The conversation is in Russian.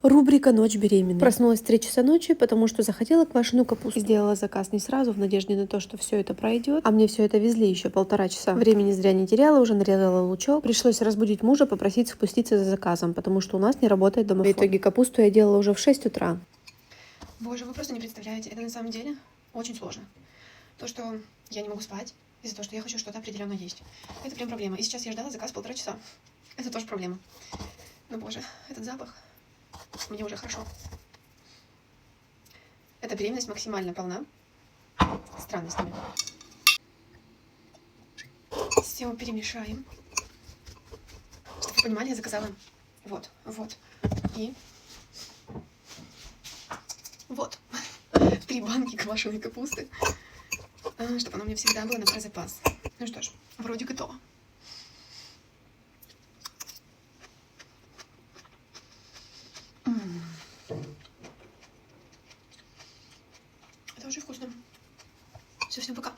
Рубрика «Ночь беременной». Проснулась в 3 часа ночи, потому что захотела квашеную капусту. Сделала заказ не сразу, в надежде на то, что все это пройдет. А мне все это везли еще 1,5 часа. Времени зря не теряла, уже нарезала лучок. Пришлось разбудить мужа, попросить спуститься за заказом, потому что у нас не работает домофон. В итоге капусту я делала уже в 6 утра. Боже, вы просто не представляете, это на самом деле очень сложно. То, что я не могу спать из-за того, что я хочу что-то определенно есть. Это прям проблема. И сейчас я ждала заказ 1,5 часа. Это тоже проблема. Но, боже, этот запах. Мне уже хорошо. Эта беременность максимально полна странностями. Все перемешаем. Чтобы вы понимали, я заказала вот. И вот. 3 банки квашеной капусты. Чтобы оно у меня всегда было на про запас. Ну что ж, вроде готово. Это очень вкусно. Все, всем пока.